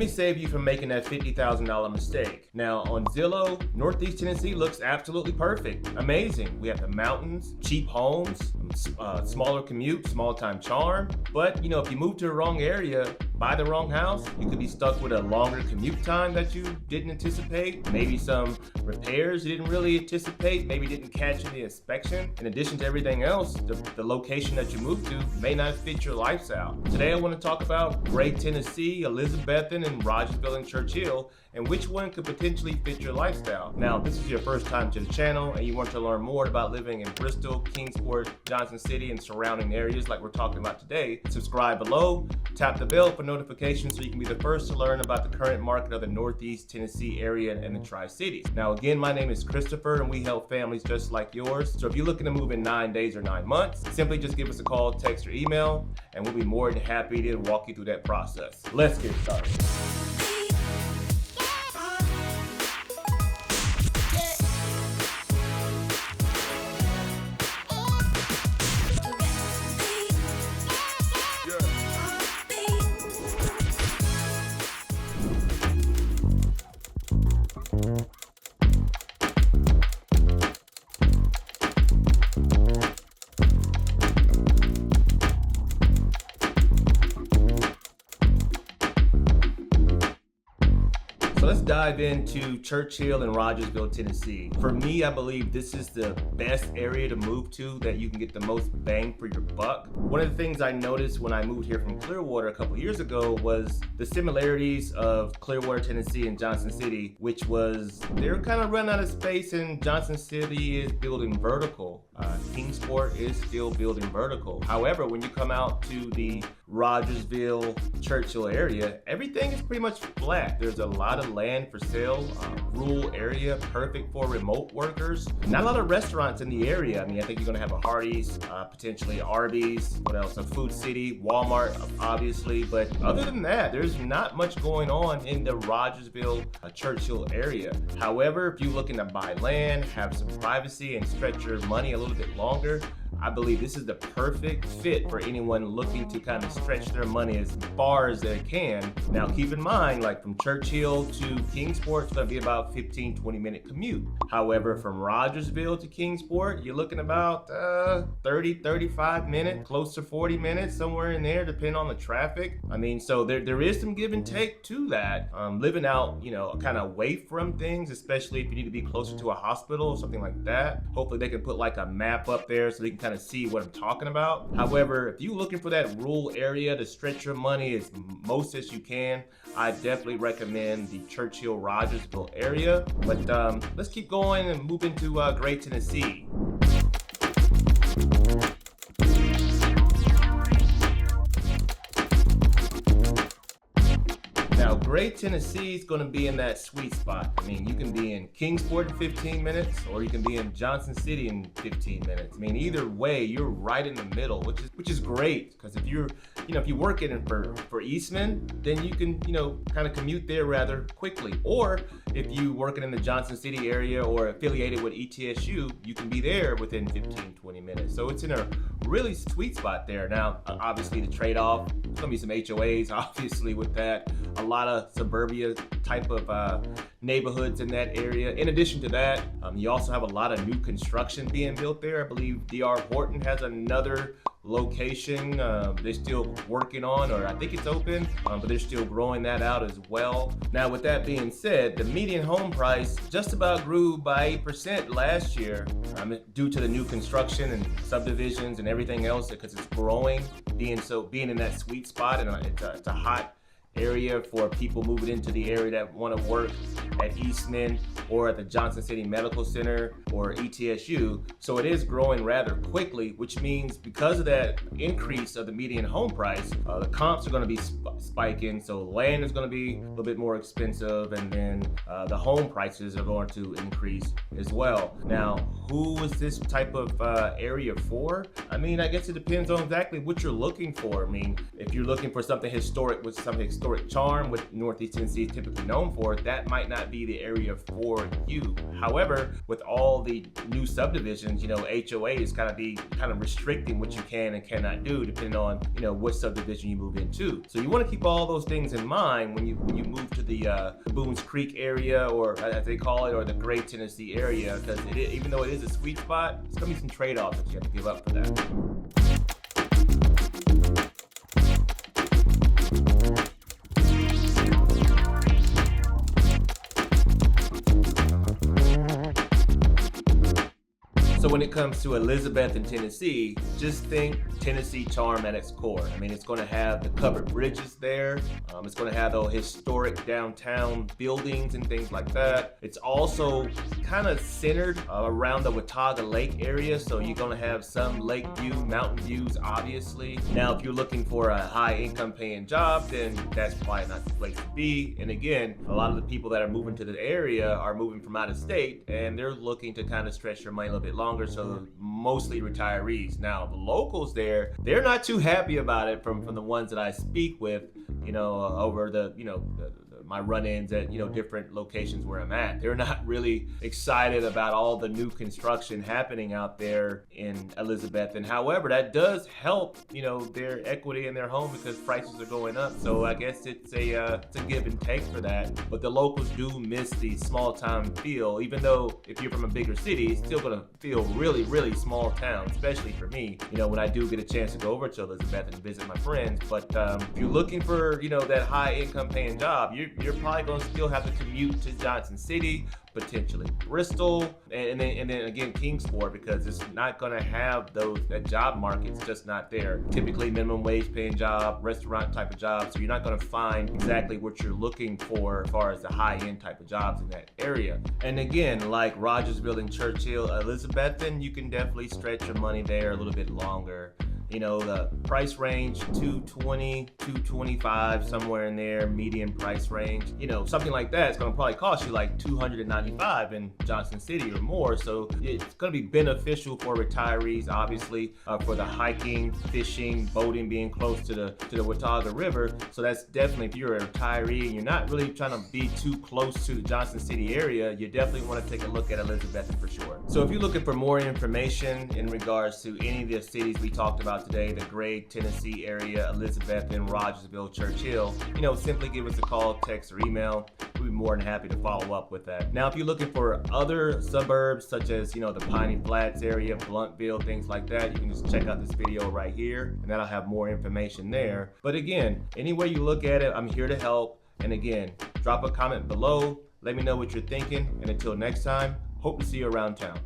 me save you from making that $50,000 mistake. Now on Zillow, Northeast Tennessee looks absolutely perfect. Amazing. We have the mountains, cheap homes, smaller commute, small time charm. But if you move to the wrong area, buy the wrong house, you could be stuck with a longer commute time that you didn't anticipate, maybe some repairs you didn't really anticipate, maybe didn't catch in the inspection. In addition to everything else, the location that you moved to may not fit your lifestyle. Today I want to talk about Gray, Tennessee, Elizabethton, and Rogersville and Churchill, and which one could potentially fit your lifestyle. Now, if this is your first time to the channel and you want to learn more about living in Bristol, Kingsport, Johnson City, and surrounding areas like we're talking about today, subscribe below, tap the bell for notifications so you can be the first to learn about the current market of the Northeast Tennessee area and the Tri-Cities. Now, again, my name is Christopher and we help families just like yours. So if you're looking to move in 9 days or 9 months, simply just give us a call, text, or email, and we'll be more than happy to walk you through that process. Let's get started. So let's dive into Churchill and Rogersville, Tennessee. For me, I believe this is the best area to move to that you can get the most bang for your buck. One of the things I noticed when I moved here from Clearwater a couple years ago was the similarities of Clearwater, Tennessee and Johnson City, which was they're kind of running out of space and Johnson City is building vertical. Kingsport is still building vertical. However, when you come out to the Rogersville, Churchill area, everything is pretty much flat. There's a lot of land for sale, rural area, perfect for remote workers. Not a lot of restaurants in the area. I mean, I think you're gonna have a Hardee's, potentially Arby's, what else? A Food City, Walmart, obviously. But other than that, there's not much going on in the Rogersville, Churchill area. However, if you're looking to buy land, have some privacy, and stretch your money a little bit longer, I believe this is the perfect fit for anyone looking to kind of stretch their money as far as they can. Now, keep in mind, like from Churchill to Kingsport, it's gonna be about 15-20 minute commute. However, from Rogersville to Kingsport, you're looking about 30-35 minutes, close to 40 minutes, somewhere in there, depending on the traffic. I mean, so there is some give and take to that. Living out, kind of away from things, especially if you need to be closer to a hospital or something like that. Hopefully they can put like a map up there so they can kind of see what I'm talking about. However, if you're looking for that rural area to stretch your money as most as you can, I definitely recommend the Churchill Rogersville area. But let's keep going and move into Gray, Tennessee. Now, Gray, Tennessee is going to be in that sweet spot. I mean, you can be in Kingsport in 15 minutes, or you can be in Johnson City in 15 minutes. I mean, either way, you're right in the middle, which is great, because if you're working for Eastman, then you can, kind of commute there rather quickly. Or if you working in the Johnson City area or affiliated with ETSU, you can be there within 15-20 minutes. So it's in a really sweet spot there. Now, obviously the trade-off, there's gonna be some HOAs, obviously, with that. A lot of suburbia type of neighborhoods in that area. In addition to that, you also have a lot of new construction being built there. I believe D.R. Horton has another location they're still working on, or I think it's open, but they're still growing that out as well. Now, with that being said, the median home price just about grew by 8% last year due to the new construction and subdivisions and everything else, because it's growing, being in that sweet spot, and it's a hot area for people moving into the area that want to work at Eastman or at the Johnson City Medical Center or ETSU. So it is growing rather quickly, which means because of that increase of the median home price, the comps are going to be spiking. So land is going to be a little bit more expensive, and then the home prices are going to increase as well. Now, who is this type of area for? I mean, I guess it depends on exactly what you're looking for. I mean, if you're looking for something historic with some historic charm, what Northeast Tennessee is typically known for, that might not not be the area for you. However, with all the new subdivisions, HOA is kind of restricting what you can and cannot do depending on, what subdivision you move into. So you want to keep all those things in mind when you move to the Boones Creek area, or as they call it, or the Great Tennessee area, because even though it is a sweet spot, it's going to be some trade-offs that you have to give up for that. So when it comes to Elizabeth and Tennessee, just think Tennessee charm at its core. I mean, it's going to have the covered bridges there. It's going to have those historic downtown buildings and things like that. It's also kind of centered around the Watauga Lake area, so you're going to have some lake view, mountain views, obviously. Now, if you're looking for a high income paying job, then that's probably not the place to be. And again, a lot of the people that are moving to the area are moving from out of state, and they're looking to kind of stretch their money a little bit longer, so mostly retirees. Now, the locals there, they're not too happy about it from the ones that I speak with, over my run-ins at different locations where I'm at. They're not really excited about all the new construction happening out there in Elizabeth. And however, that does help their equity in their home because prices are going up. So I guess it's a give and take for that. But the locals do miss the small town feel, even though if you're from a bigger city, it's still gonna feel really, really small town, especially for me, when I do get a chance to go over to Elizabeth and visit my friends. But if you're looking for that high income paying job, you're probably going to still have to commute to Johnson City, potentially Bristol, and then again Kingsport, because it's not going to have that job market's just not there. Typically minimum wage paying job, restaurant type of job, so you're not going to find exactly what you're looking for as far as the high end type of jobs in that area. And again, like Rogersville and Churchill, Elizabethton, you can definitely stretch your money there a little bit longer. The price range, $220, $225, somewhere in there, median price range. Something like that is going to probably cost you like $295 in Johnson City or more. So it's going to be beneficial for retirees, obviously, for the hiking, fishing, boating, being close to the Watauga River. So that's definitely, if you're a retiree and you're not really trying to be too close to the Johnson City area, you definitely want to take a look at Elizabeth for sure. So if you're looking for more information in regards to any of the cities we talked about today, the Great Tennessee area, Elizabeth, and Rogersville, Churchill, simply give us a call, text, or email. We'd be more than happy to follow up with that. Now, if you're looking for other suburbs, such as, the Piney Flats area, Bluntville, things like that, you can just check out this video right here, and that'll have more information there. But again, any way you look at it, I'm here to help. And again, drop a comment below. Let me know what you're thinking. And until next time, hope to see you around town.